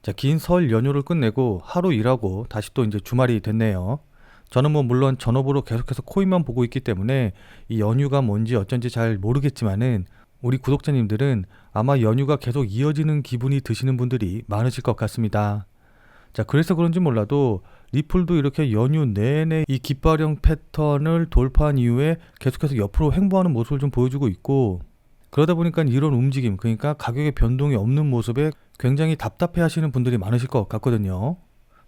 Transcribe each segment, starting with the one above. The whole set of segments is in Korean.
자, 긴 설 연휴를 끝내고 하루 일하고 다시 또 이제 주말이 됐네요. 저는 뭐 물론 전업으로 계속해서 코인만 보고 있기 때문에 이 연휴가 뭔지 어쩐지 잘 모르겠지만은 우리 구독자님들은 아마 연휴가 계속 이어지는 기분이 드시는 분들이 많으실 것 같습니다. 자, 그래서 그런지 몰라도 리플도 이렇게 연휴 내내 이 깃발형 패턴을 돌파한 이후에 계속해서 옆으로 횡보하는 모습을 좀 보여주고 있고, 그러다 보니까 이런 움직임, 그러니까 가격의 변동이 없는 모습에 굉장히 답답해 하시는 분들이 많으실 것 같거든요.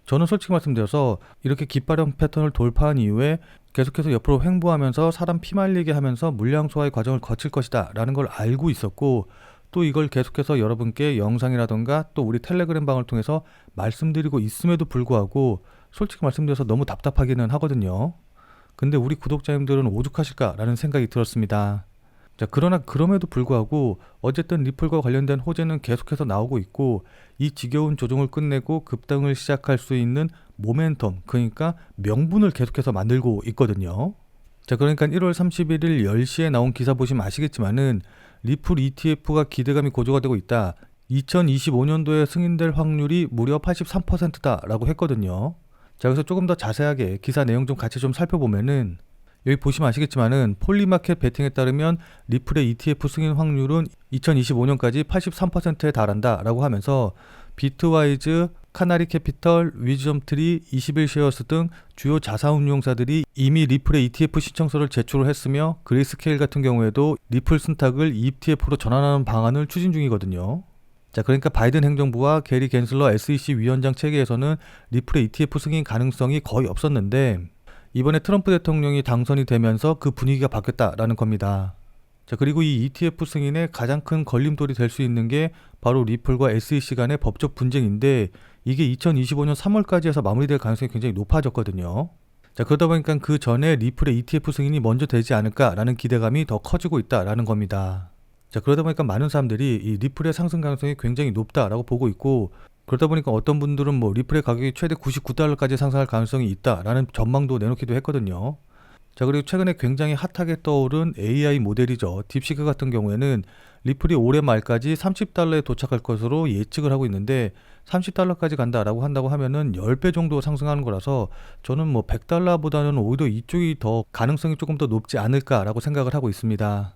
저는 솔직히 말씀드려서 이렇게 깃발형 패턴을 돌파한 이후에 계속해서 옆으로 횡보하면서 사람 피말리게 하면서 물량 소화의 과정을 거칠 것이다 라는 걸 알고 있었고, 또 이걸 계속해서 여러분께 영상이라던가 또 우리 텔레그램 방을 통해서 말씀드리고 있음에도 불구하고 솔직히 말씀드려서 너무 답답하기는 하거든요. 근데 우리 구독자님들은 오죽하실까라는 생각이 들었습니다. 자, 그러나 그럼에도 불구하고 어쨌든 리플과 관련된 호재는 계속해서 나오고 있고, 이 지겨운 조정을 끝내고 급등을 시작할 수 있는 모멘텀, 그러니까 명분을 계속해서 만들고 있거든요. 자, 그러니까 1월 31일 10시에 나온 기사 보시면 아시겠지만은 리플 ETF가 기대감이 고조가 되고 있다. 2025년도에 승인될 확률이 무려 83%다라고 했거든요. 자, 그래서 조금 더 자세하게 기사 내용 좀 같이 좀 살펴보면은 여기 보시면 아시겠지만은 폴리마켓 베팅에 따르면 리플의 ETF 승인 확률은 2025년까지 83%에 달한다 라고 하면서 비트와이즈, 카나리 캐피털, 위즈덤트리, 21쉐어스 등 주요 자산운용사들이 이미 리플의 ETF 신청서를 제출을 했으며, 그레이스케일 같은 경우에도 리플 순탁을 ETF로 전환하는 방안을 추진 중이거든요. 자, 그러니까 바이든 행정부와 게리 겐슬러 SEC 위원장 체계에서는 리플의 ETF 승인 가능성이 거의 없었는데, 이번에 트럼프 대통령이 당선이 되면서 그 분위기가 바뀌었다라는 겁니다. 자, 그리고 이 ETF 승인의 가장 큰 걸림돌이 될 수 있는 게 바로 리플과 SEC 간의 법적 분쟁인데, 이게 2025년 3월까지 해서 마무리될 가능성이 굉장히 높아졌거든요. 자, 그러다 보니까 그 전에 리플의 ETF 승인이 먼저 되지 않을까라는 기대감이 더 커지고 있다라는 겁니다. 자, 그러다 보니까 많은 사람들이 이 리플의 상승 가능성이 굉장히 높다라고 보고 있고, 그러다 보니까 어떤 분들은 뭐 리플의 가격이 최대 99달러까지 상승할 가능성이 있다라는 전망도 내놓기도 했거든요. 자, 그리고 최근에 굉장히 핫하게 떠오른 AI 모델이죠. 딥시크 같은 경우에는 리플이 올해 말까지 30달러에 도착할 것으로 예측을 하고 있는데, 30달러까지 간다라고 한다고 하면은 10배 정도 상승하는 거라서 저는 뭐 100달러보다는 오히려 이쪽이 더 가능성이 조금 더 높지 않을까라고 생각을 하고 있습니다.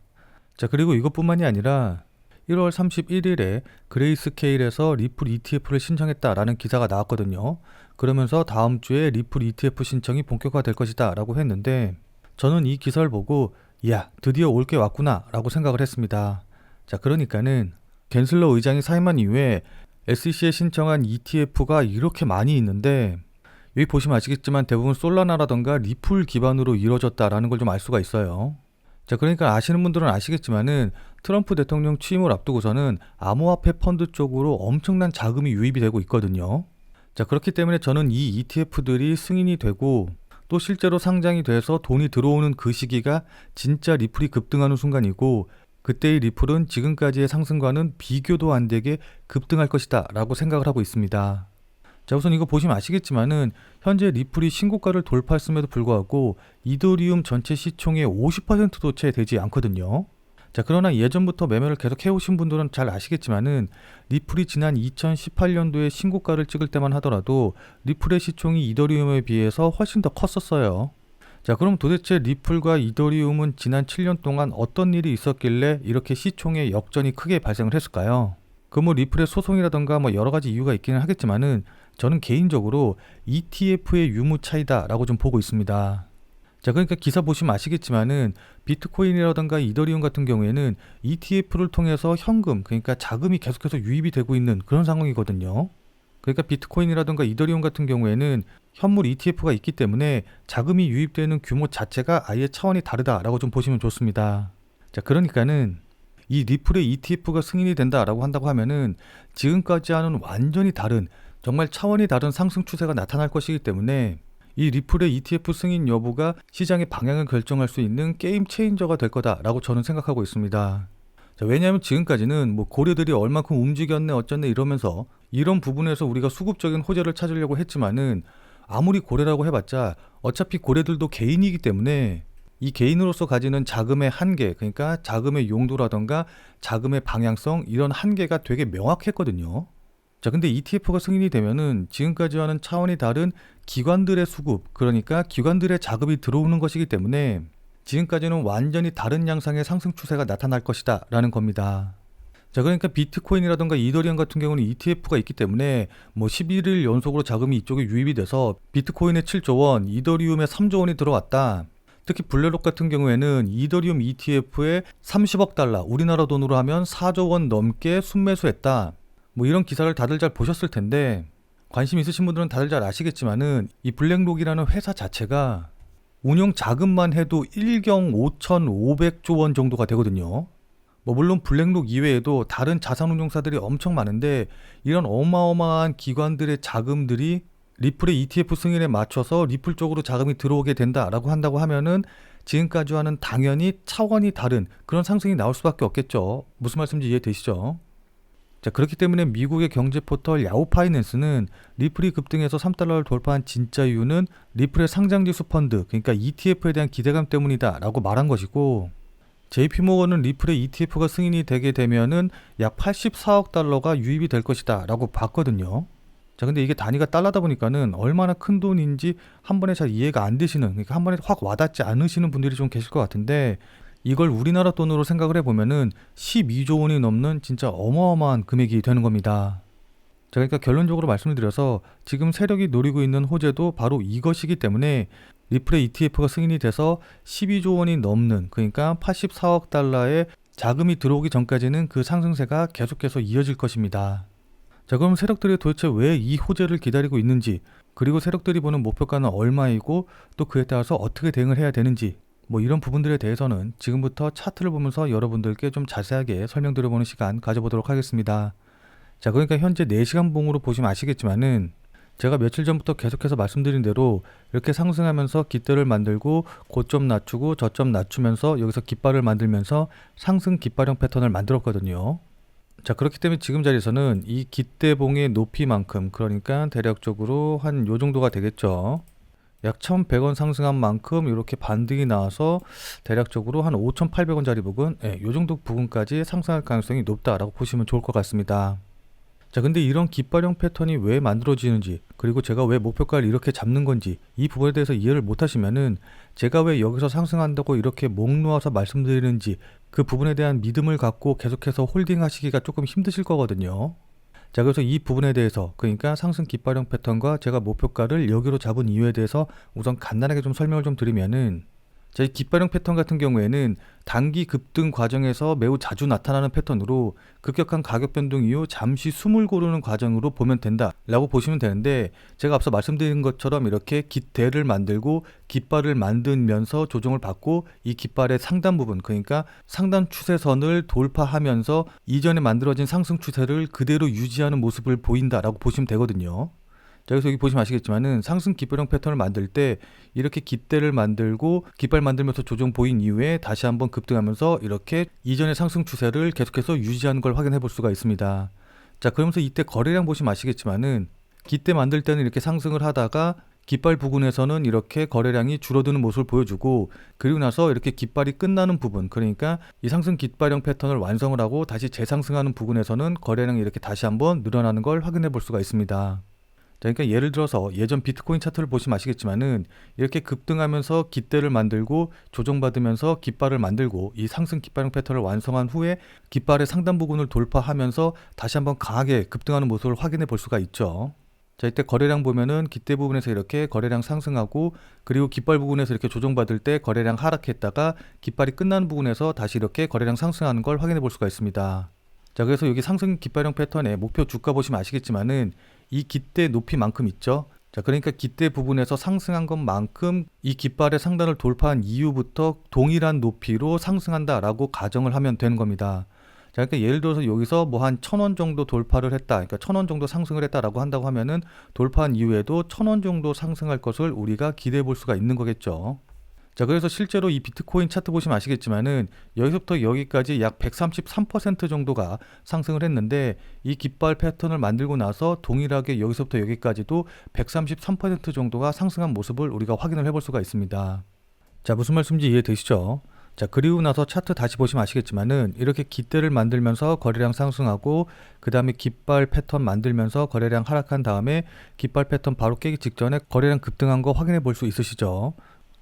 자, 그리고 이것뿐만이 아니라 1월 31일에 그레이스케일에서 리플 ETF를 신청했다라는 기사가 나왔거든요. 그러면서 다음 주에 리플 ETF 신청이 본격화될 것이다 라고 했는데, 저는 이 기사를 보고 이야, 드디어 올 게 왔구나 라고 생각을 했습니다. 자, 그러니까는 겐슬러 의장이 사임한 이후에 SEC에 신청한 ETF가 이렇게 많이 있는데, 여기 보시면 아시겠지만 대부분 솔라나라던가 리플 기반으로 이루어졌다라는 걸 좀 알 수가 있어요. 자, 그러니까 아시는 분들은 아시겠지만은 트럼프 대통령 취임을 앞두고서는 암호화폐 펀드 쪽으로 엄청난 자금이 유입이 되고 있거든요. 자, 그렇기 때문에 저는 이 ETF들이 승인이 되고 또 실제로 상장이 돼서 돈이 들어오는 그 시기가 진짜 리플이 급등하는 순간이고, 그때의 리플은 지금까지의 상승과는 비교도 안 되게 급등할 것이다 라고 생각을 하고 있습니다. 자, 우선 이거 보시면 아시겠지만은 현재 리플이 신고가를 돌파했음에도 불구하고 이더리움 전체 시총의 50%도 채 되지 않거든요. 자, 그러나 예전부터 매매를 계속 해오신 분들은 잘 아시겠지만은 리플이 지난 2018년도에 신고가를 찍을 때만 하더라도 리플의 시총이 이더리움에 비해서 훨씬 더 컸었어요. 자, 그럼 도대체 리플과 이더리움은 지난 7년 동안 어떤 일이 있었길래 이렇게 시총의 역전이 크게 발생을 했을까요? 그 뭐 리플의 소송이라던가 뭐 여러 가지 이유가 있기는 하겠지만은 저는 개인적으로 ETF의 유무 차이다라고 좀 보고 있습니다. 자, 그러니까 기사 보시면 아시겠지만은 비트코인이라던가 이더리움 같은 경우에는 ETF를 통해서 현금, 그러니까 자금이 계속해서 유입이 되고 있는 그런 상황이거든요. 그러니까 비트코인이라던가 이더리움 같은 경우에는 현물 ETF가 있기 때문에 자금이 유입되는 규모 자체가 아예 차원이 다르다라고 좀 보시면 좋습니다. 자, 그러니까는 이 리플의 ETF가 승인이 된다라고 한다고 하면은 지금까지와는 완전히 다른, 정말 차원이 다른 상승 추세가 나타날 것이기 때문에 이 리플의 ETF 승인 여부가 시장의 방향을 결정할 수 있는 게임 체인저가 될 거다라고 저는 생각하고 있습니다. 자, 왜냐하면 지금까지는 뭐 고래들이 얼만큼 움직였네 어쩌네 이러면서 이런 부분에서 우리가 수급적인 호재를 찾으려고 했지만은, 아무리 고래라고 해봤자 어차피 고래들도 개인이기 때문에 이 개인으로서 가지는 자금의 한계, 그러니까 자금의 용도라던가 자금의 방향성, 이런 한계가 되게 명확했거든요. 자, 근데 ETF가 승인이 되면은 지금까지와는 차원이 다른 기관들의 수급, 그러니까 기관들의 자금이 들어오는 것이기 때문에 지금까지는 완전히 다른 양상의 상승 추세가 나타날 것이다 라는 겁니다. 자, 그러니까 비트코인이라던가 이더리움 같은 경우는 ETF가 있기 때문에 뭐 11일 연속으로 자금이 이쪽에 유입이 돼서 비트코인에 7조 원, 이더리움에 3조 원이 들어왔다. 특히 블랙록 같은 경우에는 이더리움 ETF에 30억 달러, 우리나라 돈으로 하면 4조 원 넘게 순매수했다. 뭐 이런 기사를 다들 잘 보셨을 텐데 관심 있으신 분들은 다들 잘 아시겠지만은 이 블랙록이라는 회사 자체가 운용 자금만 해도 1경 5,500조 원 정도가 되거든요. 뭐 물론 블랙록 이외에도 다른 자산운용사들이 엄청 많은데 이런 어마어마한 기관들의 자금들이 리플의 ETF 승인에 맞춰서 리플 쪽으로 자금이 들어오게 된다라고 한다고 하면은 지금까지와는 당연히 차원이 다른 그런 상승이 나올 수밖에 없겠죠. 무슨 말씀인지 이해되시죠? 자, 그렇기 때문에 미국의 경제 포털 야후 파이낸스는 리플이 급등해서 3달러를 돌파한 진짜 이유는 리플의 상장지수 펀드, 그러니까 ETF에 대한 기대감 때문이다 라고 말한 것이고, JP모건은 리플의 ETF가 승인이 되게 되면은 약 84억 달러가 유입이 될 것이다 라고 봤거든요. 자, 근데 이게 단위가 달러다 보니까는 얼마나 큰 돈인지 한 번에 잘 이해가 안 되시는, 그러니까 한 번에 확 와닿지 않으시는 분들이 좀 계실 것 같은데, 이걸 우리나라 돈으로 생각을 해보면은 12조 원이 넘는 진짜 어마어마한 금액이 되는 겁니다. 자, 그러니까 결론적으로 말씀을 드려서 지금 세력이 노리고 있는 호재도 바로 이것이기 때문에 리플의 ETF가 승인이 돼서 12조 원이 넘는, 그러니까 84억 달러의 자금이 들어오기 전까지는 그 상승세가 계속해서 이어질 것입니다. 자, 그럼 세력들이 도대체 왜 이 호재를 기다리고 있는지, 그리고 세력들이 보는 목표가는 얼마이고 또 그에 따라서 어떻게 대응을 해야 되는지, 뭐 이런 부분들에 대해서는 지금부터 차트를 보면서 여러분들께 좀 자세하게 설명드려보는 시간 가져보도록 하겠습니다. 자, 그러니까 현재 4시간 봉으로 보시면 아시겠지만은 제가 며칠 전부터 계속해서 말씀드린 대로 이렇게 상승하면서 깃대를 만들고 고점 낮추고 저점 낮추면서 여기서 깃발을 만들면서 상승 깃발형 패턴을 만들었거든요. 자, 그렇기 때문에 지금 자리에서는 이 깃대봉의 높이만큼, 그러니까 대략적으로 한 요 정도가 되겠죠. 약 1,100원 상승한 만큼 이렇게 반등이 나와서 대략적으로 한 5,800원짜리 부분, 요 정도 부분까지 상승할 가능성이 높다라고 보시면 좋을 것 같습니다. 자, 근데 이런 깃발형 패턴이 왜 만들어지는지, 그리고 제가 왜 목표가를 이렇게 잡는 건지 이 부분에 대해서 이해를 못 하시면은 제가 왜 여기서 상승한다고 이렇게 목 놓아서 말씀드리는지 그 부분에 대한 믿음을 갖고 계속해서 홀딩 하시기가 조금 힘드실 거거든요. 자, 그래서 이 부분에 대해서, 그러니까 상승 깃발형 패턴과 제가 목표가를 여기로 잡은 이유에 대해서 우선 간단하게 좀 설명을 좀 드리면은, 자, 이 깃발형 패턴 같은 경우에는 단기 급등 과정에서 매우 자주 나타나는 패턴으로 급격한 가격 변동 이후 잠시 숨을 고르는 과정으로 보면 된다 라고 보시면 되는데, 제가 앞서 말씀드린 것처럼 이렇게 깃대를 만들고 깃발을 만들면서 조정을 받고 이 깃발의 상단 부분, 그러니까 상단 추세선을 돌파하면서 이전에 만들어진 상승 추세를 그대로 유지하는 모습을 보인다 라고 보시면 되거든요. 자, 그래서 여기 보시면 아시겠지만은 상승 깃발형 패턴을 만들 때 이렇게 깃대를 만들고 깃발 만들면서 조정 보인 이후에 다시 한번 급등하면서 이렇게 이전의 상승 추세를 계속해서 유지하는 걸 확인해 볼 수가 있습니다. 자, 그러면서 이때 거래량 보시면 아시겠지만은 깃대 만들 때는 이렇게 상승을 하다가 깃발 부근에서는 이렇게 거래량이 줄어드는 모습을 보여주고, 그리고 나서 이렇게 깃발이 끝나는 부분, 그러니까 이 상승 깃발형 패턴을 완성을 하고 다시 재상승하는 부분에서는 거래량이 이렇게 다시 한번 늘어나는 걸 확인해 볼 수가 있습니다. 자, 그러니까 예를 들어서 예전 비트코인 차트를 보시면 아시겠지만은 이렇게 급등하면서 깃대를 만들고 조정받으면서 깃발을 만들고 이 상승 깃발형 패턴을 완성한 후에 깃발의 상단 부분을 돌파하면서 다시 한번 강하게 급등하는 모습을 확인해 볼 수가 있죠. 자, 이때 거래량 보면은 깃대 부분에서 이렇게 거래량 상승하고, 그리고 깃발 부분에서 이렇게 조정받을 때 거래량 하락했다가 깃발이 끝나는 부분에서 다시 이렇게 거래량 상승하는 걸 확인해 볼 수가 있습니다. 자, 그래서 여기 상승 깃발형 패턴의 목표 주가 보시면 아시겠지만은 이 깃대 높이만큼 있죠. 자, 그러니까 깃대 부분에서 상승한 것만큼 이 깃발의 상단을 돌파한 이후부터 동일한 높이로 상승한다라고 가정을 하면 되는 겁니다. 자, 그러니까 예를 들어서 여기서 뭐 한 1,000원 정도 돌파를 했다, 그러니까 1,000원 정도 상승을 했다라고 한다고 하면은 돌파한 이후에도 1,000원 정도 상승할 것을 우리가 기대해 볼 수가 있는 거겠죠. 자, 그래서 실제로 이 비트코인 차트 보시면 아시겠지만은 여기서부터 여기까지 약 133% 정도가 상승을 했는데, 이 깃발 패턴을 만들고 나서 동일하게 여기서부터 여기까지도 133% 정도가 상승한 모습을 우리가 확인을 해볼 수가 있습니다. 자, 무슨 말씀인지 이해되시죠? 자, 그리고 나서 차트 다시 보시면 아시겠지만은 이렇게 깃대를 만들면서 거래량 상승하고 그 다음에 깃발 패턴 만들면서 거래량 하락한 다음에 깃발 패턴 바로 깨기 직전에 거래량 급등한 거 확인해 볼 수 있으시죠.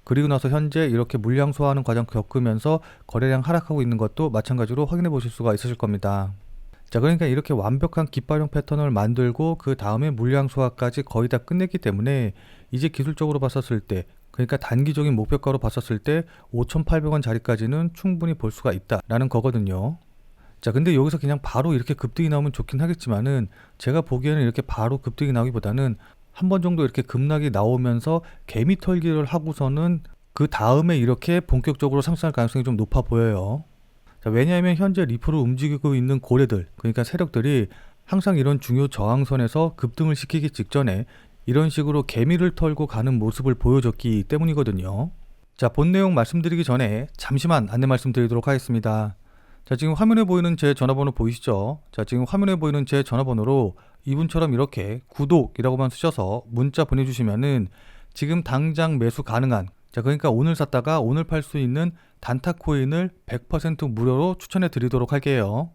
그리고 나서 현재 이렇게 물량 소화하는 과정 겪으면서 거래량 하락하고 있는 것도 마찬가지로 확인해 보실 수가 있으실 겁니다. 자, 그러니까 이렇게 완벽한 깃발형 패턴을 만들고 그 다음에 물량 소화까지 거의 다 끝냈기 때문에 이제 기술적으로 봤었을 때, 그러니까 단기적인 목표가로 봤었을 때 5,800원 자리까지는 충분히 볼 수가 있다라는 거거든요. 자, 근데 여기서 그냥 바로 이렇게 급등이 나오면 좋긴 하겠지만은 제가 보기에는 이렇게 바로 급등이 나오기보다는 한 번 정도 이렇게 급락이 나오면서 개미 털기를 하고서는 그 다음에 이렇게 본격적으로 상승할 가능성이 좀 높아 보여요. 자, 왜냐하면 현재 리플을 움직이고 있는 고래들, 그러니까 세력들이 항상 이런 중요 저항선에서 급등을 시키기 직전에 이런 식으로 개미를 털고 가는 모습을 보여줬기 때문이거든요. 자, 본 내용 말씀드리기 전에 잠시만 안내 말씀드리도록 하겠습니다. 자, 지금 화면에 보이는 제 전화번호 보이시죠? 자, 지금 화면에 보이는 제 전화번호로 이분처럼 이렇게 구독이라고만 쓰셔서 문자 보내주시면은 지금 당장 매수 가능한, 자, 그러니까 오늘 샀다가 오늘 팔 수 있는 단타 코인을 100% 무료로 추천해 드리도록 할게요.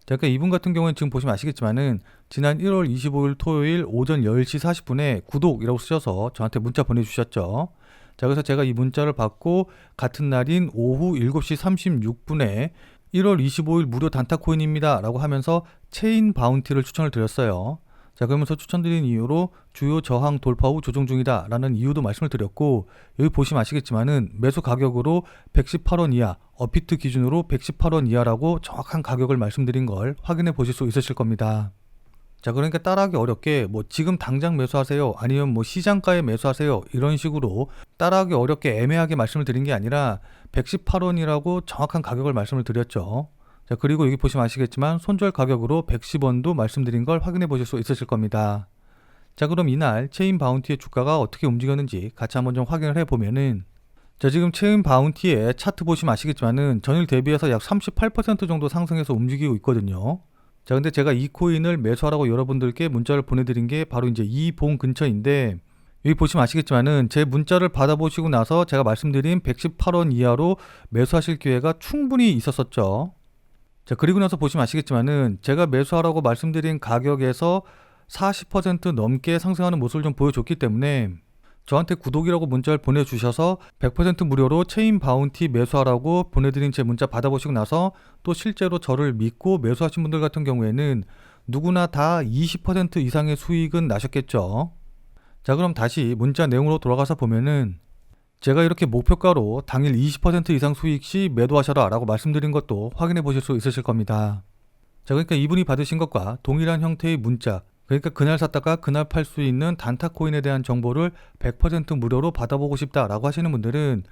자, 그러니까 이분 같은 경우는 지금 보시면 아시겠지만은 지난 1월 25일 토요일 오전 10시 40분에 구독이라고 쓰셔서 저한테 문자 보내주셨죠. 자, 그래서 제가 이 문자를 받고 같은 날인 오후 7시 36분에 1월 25일 무료 단타 코인입니다 라고 하면서 체인 바운티를 추천을 드렸어요. 자, 그러면서 추천드린 이유로 주요 저항 돌파 후 조정 중이다 라는 이유도 말씀을 드렸고, 여기 보시면 아시겠지만은 매수 가격으로 118원 이하, 업비트 기준으로 118원 이하라고 정확한 가격을 말씀드린 걸 확인해 보실 수 있으실 겁니다. 자, 그러니까 따라하기 어렵게 뭐 지금 당장 매수하세요, 아니면 뭐 시장가에 매수하세요, 이런 식으로 따라하기 어렵게 애매하게 말씀을 드린 게 아니라 118원이라고 정확한 가격을 말씀을 드렸죠. 자, 그리고 여기 보시면 아시겠지만 손절 가격으로 110원도 말씀드린 걸 확인해 보실 수 있으실 겁니다. 자, 그럼 이날 체인 바운티의 주가가 어떻게 움직였는지 같이 한번 좀 확인을 해보면은, 자, 지금 체인 바운티의 차트 보시면 아시겠지만은 전일 대비해서 약 38% 정도 상승해서 움직이고 있거든요. 자, 근데 제가 이 코인을 매수하라고 여러분들께 문자를 보내드린 게 바로 이제 이 봉 근처인데, 여기 보시면 아시겠지만은 제 문자를 받아보시고 나서 제가 말씀드린 118원 이하로 매수하실 기회가 충분히 있었었죠. 자, 그리고 나서 보시면 아시겠지만은 제가 매수하라고 말씀드린 가격에서 40% 넘게 상승하는 모습을 좀 보여줬기 때문에 저한테 구독이라고 문자를 보내주셔서 100% 무료로 체인 바운티 매수하라고 보내드린 제 문자 받아보시고 나서 또 실제로 저를 믿고 매수하신 분들 같은 경우에는 누구나 다 20% 이상의 수익은 나셨겠죠. 자, 그럼 다시 문자 내용으로 돌아가서 보면은 제가 이렇게 목표가로 당일 20% 이상 수익 시 매도하셔라 라고 말씀드린 것도 확인해 보실 수 있으실 겁니다. 자, 그러니까 이분이 받으신 것과 동일한 형태의 문자, 그러니까 그날 샀다가 그날 팔 수 있는 단타 코인에 대한 정보를 100% 무료로 받아보고 싶다라고 하시는 분들은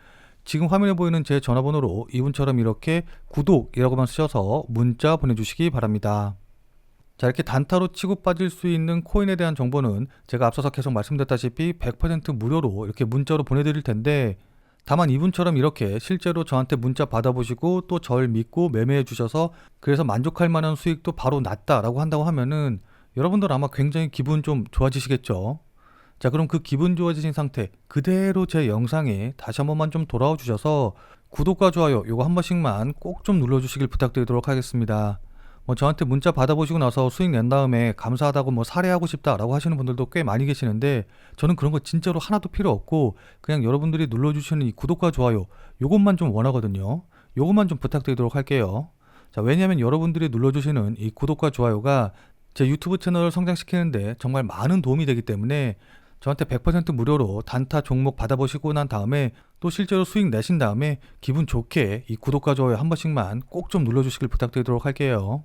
지금 화면에 보이는 제 전화번호로 이분처럼 이렇게 구독이라고만 쓰셔서 문자 보내주시기 바랍니다. 자, 이렇게 단타로 치고 빠질 수 있는 코인에 대한 정보는 제가 앞서서 계속 말씀드렸다시피 100% 무료로 이렇게 문자로 보내드릴 텐데, 다만 이분처럼 이렇게 실제로 저한테 문자 받아보시고 또 절 믿고 매매해 주셔서 그래서 만족할 만한 수익도 바로 났다라고 한다고 하면은 여러분들 아마 굉장히 기분 좀 좋아지시겠죠. 자, 그럼 그 기분 좋아지신 상태 그대로 제 영상에 다시 한 번만 좀 돌아와 주셔서 구독과 좋아요 요거 한 번씩만 꼭 좀 눌러주시길 부탁드리도록 하겠습니다. 뭐 저한테 문자 받아보시고 나서 수익 낸 다음에 감사하다고 뭐 사례하고 싶다라고 하시는 분들도 꽤 많이 계시는데, 저는 그런 거 진짜로 하나도 필요 없고 그냥 여러분들이 눌러주시는 이 구독과 좋아요 요것만 좀 원하거든요. 요것만 좀 부탁드리도록 할게요. 자, 왜냐하면 여러분들이 눌러주시는 이 구독과 좋아요가 제 유튜브 채널을 성장시키는데 정말 많은 도움이 되기 때문에 저한테 100% 무료로 단타 종목 받아보시고 난 다음에 또 실제로 수익 내신 다음에 기분 좋게 이 구독과 좋아요 한 번씩만 꼭 좀 눌러주시길 부탁드리도록 할게요.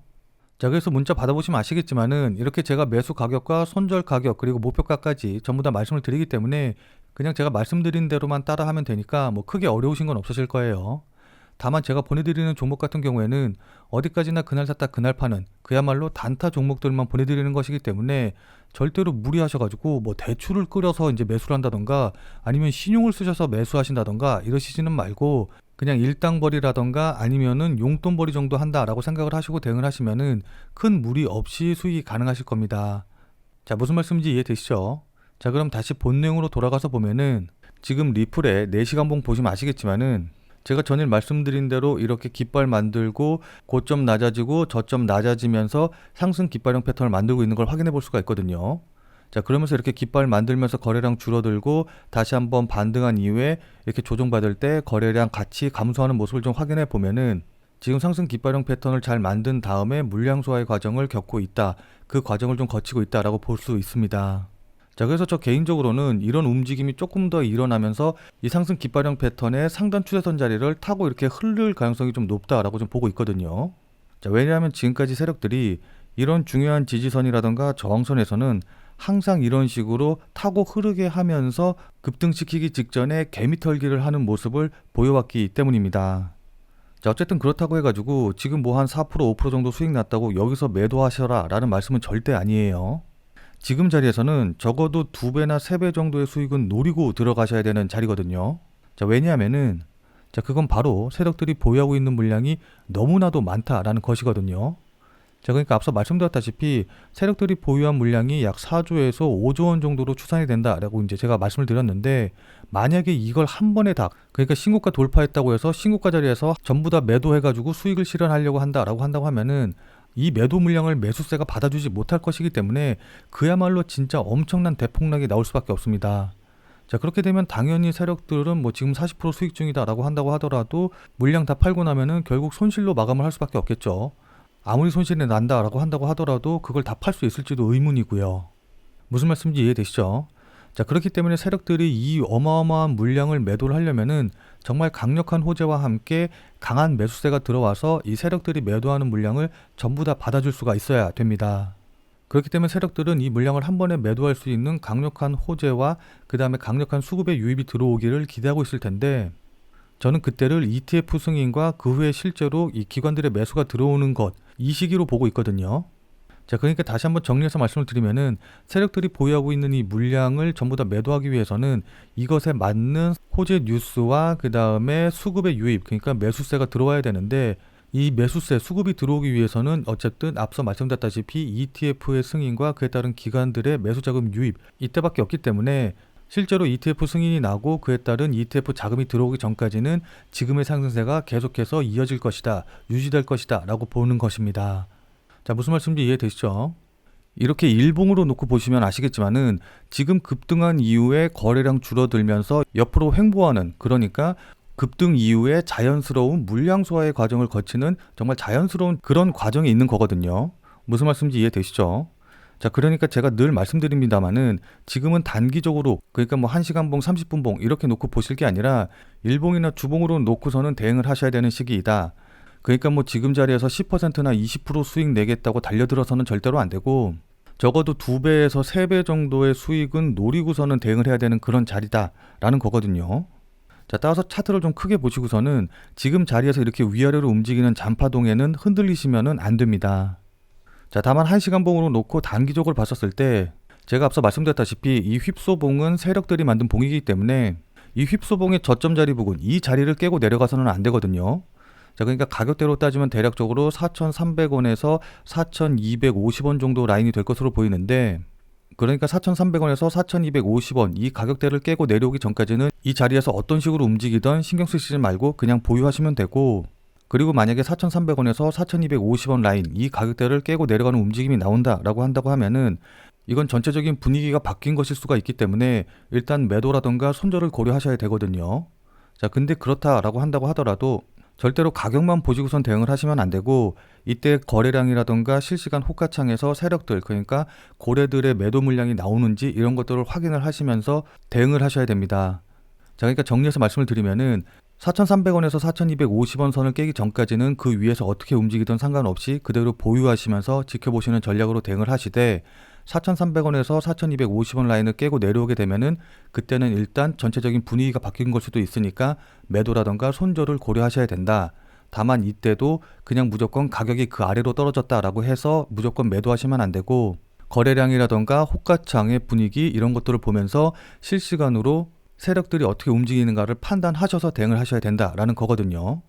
자, 그래서 문자 받아보시면 아시겠지만은 이렇게 제가 매수 가격과 손절 가격 그리고 목표가까지 전부 다 말씀을 드리기 때문에 그냥 제가 말씀드린 대로만 따라 하면 되니까 뭐 크게 어려우신 건 없으실 거예요. 다만 제가 보내드리는 종목 같은 경우에는 어디까지나 그날 샀다 그날 파는 그야말로 단타 종목들만 보내드리는 것이기 때문에 절대로 무리하셔가지고 뭐 대출을 끌어서 이제 매수를 한다던가 아니면 신용을 쓰셔서 매수하신다던가 이러시지는 말고 그냥 일당벌이라던가 아니면은 용돈벌이 정도 한다라고 생각을 하시고 대응을 하시면은 큰 무리 없이 수익이 가능하실 겁니다. 자, 무슨 말씀인지 이해되시죠? 자, 그럼 다시 본 내용으로 돌아가서 보면은 지금 리플의 4시간 봉 보시면 아시겠지만은 제가 전에 말씀드린 대로 이렇게 깃발 만들고 고점 낮아지고 저점 낮아지면서 상승 깃발형 패턴을 만들고 있는 걸 확인해 볼 수가 있거든요. 자, 그러면서 이렇게 깃발 만들면서 거래량 줄어들고 다시 한번 반등한 이후에 이렇게 조정받을 때 거래량 같이 감소하는 모습을 좀 확인해 보면은 지금 상승 깃발형 패턴을 잘 만든 다음에 물량 소화의 과정을 겪고 있다. 그 과정을 좀 거치고 있다라고 볼 수 있습니다. 자, 그래서 저 개인적으로는 이런 움직임이 조금 더 일어나면서 이 상승 깃발형 패턴의 상단 추세선 자리를 타고 이렇게 흐를 가능성이 좀 높다라고 좀 보고 있거든요. 자, 왜냐하면 지금까지 세력들이 이런 중요한 지지선이라던가 저항선에서는 항상 이런 식으로 타고 흐르게 하면서 급등시키기 직전에 개미털기를 하는 모습을 보여왔기 때문입니다. 자, 어쨌든 그렇다고 해가지고 지금 뭐 한 4% 5% 정도 수익 났다고 여기서 매도하셔라 라는 말씀은 절대 아니에요. 지금 자리에서는 적어도 2배나 3배 정도의 수익은 노리고 들어가셔야 되는 자리거든요. 자, 왜냐하면은 그건 바로 세력들이 보유하고 있는 물량이 너무나도 많다라는 것이거든요. 자, 그러니까 앞서 말씀드렸다시피 세력들이 보유한 물량이 약 4조에서 5조 원 정도로 추산이 된다라고 이제 제가 말씀을 드렸는데, 만약에 이걸 한 번에 다, 그러니까 신고가 돌파했다고 해서 신고가 자리에서 전부 다 매도해가지고 수익을 실현하려고 한다고 하면은 이 매도 물량을 매수세가 받아주지 못할 것이기 때문에 그야말로 진짜 엄청난 대폭락이 나올 수밖에 없습니다. 자, 그렇게 되면 당연히 세력들은 뭐 지금 40% 수익 중이다라고 한다고 하더라도 물량 다 팔고 나면은 결국 손실로 마감을 할 수밖에 없겠죠. 아무리 손실이 난다라고 한다고 하더라도 그걸 다 팔 수 있을지도 의문이고요. 무슨 말씀인지 이해되시죠? 자, 그렇기 때문에 세력들이 이 어마어마한 물량을 매도를 하려면은 정말 강력한 호재와 함께 강한 매수세가 들어와서 이 세력들이 매도하는 물량을 전부 다 받아줄 수가 있어야 됩니다. 그렇기 때문에 세력들은 이 물량을 한 번에 매도할 수 있는 강력한 호재와 그 다음에 강력한 수급의 유입이 들어오기를 기대하고 있을 텐데, 저는 그때를 ETF 승인과 그 후에 실제로 이 기관들의 매수가 들어오는 것, 이 시기로 보고 있거든요. 자, 그러니까 다시 한번 정리해서 말씀을 드리면은 세력들이 보유하고 있는 이 물량을 전부 다 매도하기 위해서는 이것에 맞는 호재 뉴스와 그 다음에 수급의 유입, 그러니까 매수세가 들어와야 되는데, 이 매수세, 수급이 들어오기 위해서는 어쨌든 앞서 말씀드렸다시피 ETF의 승인과 그에 따른 기관들의 매수자금 유입, 이때밖에 없기 때문에 실제로 ETF 승인이 나고 그에 따른 ETF 자금이 들어오기 전까지는 지금의 상승세가 계속해서 이어질 것이다, 유지될 것이다 라고 보는 것입니다. 자, 무슨 말씀인지 이해되시죠? 이렇게 일봉으로 놓고 보시면 아시겠지만은 지금 급등한 이후에 거래량 줄어들면서 옆으로 횡보하는, 그러니까 급등 이후에 자연스러운 물량 소화의 과정을 거치는 정말 자연스러운 그런 과정이 있는 거거든요. 무슨 말씀인지 이해되시죠? 자, 그러니까 제가 늘 말씀드립니다만은 지금은 단기적으로, 그러니까 뭐 1시간봉, 30분봉 이렇게 놓고 보실 게 아니라 일봉이나 주봉으로 놓고서는 대응을 하셔야 되는 시기이다. 그러니까 뭐 지금 자리에서 10%나 20% 수익 내겠다고 달려들어서는 절대로 안 되고, 적어도 2배에서 3배 정도의 수익은 노리고서는 대응을 해야 되는 그런 자리다라는 거거든요. 자, 따라서 차트를 좀 크게 보시고서는 지금 자리에서 이렇게 위아래로 움직이는 잔파동에는 흔들리시면은 안 됩니다. 자, 다만 1시간봉으로 놓고 단기적으로 봤었을 때 제가 앞서 말씀드렸다시피 이 휩소봉은 세력들이 만든 봉이기 때문에 이 휩소봉의 저점 자리 부근, 이 자리를 깨고 내려가서는 안 되거든요. 자, 그러니까 가격대로 따지면 대략적으로 4,300원에서 4,250원 정도 라인이 될 것으로 보이는데, 그러니까 4,300원에서 4,250원 이 가격대를 깨고 내려오기 전까지는 이 자리에서 어떤 식으로 움직이던 신경 쓰시지 말고 그냥 보유하시면 되고, 그리고 만약에 4,300원에서 4,250원 라인 이 가격대를 깨고 내려가는 움직임이 나온다라고 한다고 하면은 이건 전체적인 분위기가 바뀐 것일 수가 있기 때문에 일단 매도라던가 손절을 고려하셔야 되거든요. 자, 근데 그렇다라고 한다고 하더라도 절대로 가격만 보시고선 대응을 하시면 안 되고, 이때 거래량이라던가 실시간 호가창에서 세력들, 그러니까 고래들의 매도 물량이 나오는지 이런 것들을 확인을 하시면서 대응을 하셔야 됩니다. 자, 그러니까 정리해서 말씀을 드리면은 4,300원에서 4,250원 선을 깨기 전까지는 그 위에서 어떻게 움직이든 상관없이 그대로 보유하시면서 지켜보시는 전략으로 대응을 하시되, 4,300원에서 4,250원 라인을 깨고 내려오게 되면은 그때는 일단 전체적인 분위기가 바뀐 걸 수도 있으니까 매도라던가 손절을 고려하셔야 된다. 다만 이때도 그냥 무조건 가격이 그 아래로 떨어졌다라고 해서 무조건 매도하시면 안 되고, 거래량이라던가 호가창의 분위기 이런 것들을 보면서 실시간으로 세력들이 어떻게 움직이는가를 판단하셔서 대응을 하셔야 된다라는 거거든요.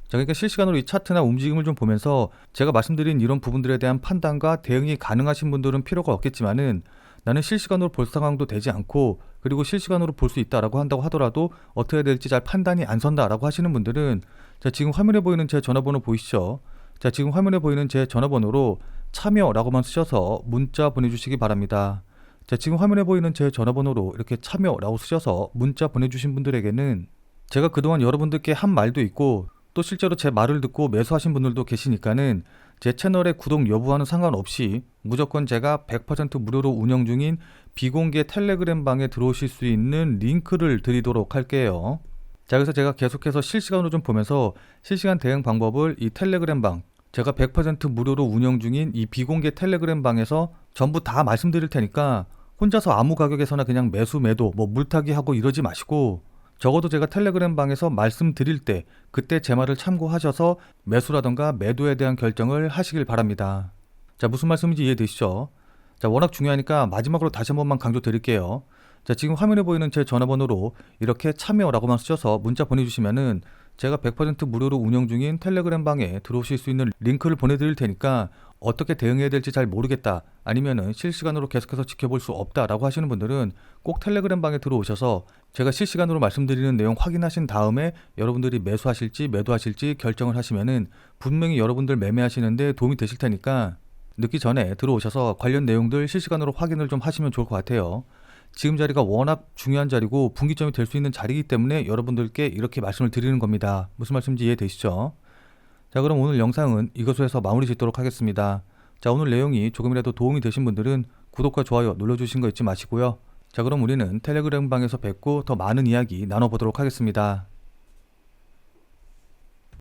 자, 그러니까 실시간으로 이 차트나 움직임을 좀 보면서 제가 말씀드린 이런 부분들에 대한 판단과 대응이 가능하신 분들은 필요가 없겠지만은, 나는 실시간으로 볼 상황도 되지 않고 그리고 실시간으로 볼 수 있다라고 한다고 하더라도 어떻게 해야 될지 잘 판단이 안 선다라고 하시는 분들은 자, 지금 화면에 보이는 제 전화번호 보이시죠? 자, 지금 화면에 보이는 제 전화번호로 참여라고만 쓰셔서 문자 보내주시기 바랍니다. 자, 지금 화면에 보이는 제 전화번호로 이렇게 참여라고 쓰셔서 문자 보내주신 분들에게는 제가 그동안 여러분들께 한 말도 있고 또 실제로 제 말을 듣고 매수하신 분들도 계시니까는 제 채널의 구독 여부와는 상관없이 무조건 제가 100% 무료로 운영 중인 비공개 텔레그램 방에 들어오실 수 있는 링크를 드리도록 할게요. 자, 그래서 제가 계속해서 실시간으로 좀 보면서 실시간 대응 방법을 이 텔레그램 방, 제가 100% 무료로 운영 중인 이 비공개 텔레그램 방에서 전부 다 말씀드릴 테니까 혼자서 아무 가격에서나 그냥 매수 매도 뭐 물타기 하고 이러지 마시고 적어도 제가 텔레그램 방에서 말씀드릴 때 그때 제 말을 참고하셔서 매수라던가 매도에 대한 결정을 하시길 바랍니다. 자, 무슨 말씀인지 이해되시죠? 자, 워낙 중요하니까 마지막으로 다시 한 번만 강조드릴게요. 자, 지금 화면에 보이는 제 전화번호로 이렇게 참여라고만 쓰셔서 문자 보내주시면은 제가 100% 무료로 운영 중인 텔레그램 방에 들어오실 수 있는 링크를 보내드릴 테니까 어떻게 대응해야 될지 잘 모르겠다, 아니면은 실시간으로 계속해서 지켜볼 수 없다라고 하시는 분들은 꼭 텔레그램 방에 들어오셔서 제가 실시간으로 말씀드리는 내용 확인하신 다음에 여러분들이 매수하실지 매도하실지 결정을 하시면은 분명히 여러분들 매매하시는데 도움이 되실 테니까 늦기 전에 들어오셔서 관련 내용들 실시간으로 확인을 좀 하시면 좋을 것 같아요. 지금 자리가 워낙 중요한 자리고 분기점이 될 수 있는 자리이기 때문에 여러분들께 이렇게 말씀을 드리는 겁니다. 무슨 말씀인지 이해되시죠? 자, 그럼 오늘 영상은 이것으로 해서 마무리 짓도록 하겠습니다. 자, 오늘 내용이 조금이라도 도움이 되신 분들은 구독과 좋아요 눌러주신 거 잊지 마시고요. 자, 그럼 우리는 텔레그램 방에서 뵙고 더 많은 이야기 나눠보도록 하겠습니다.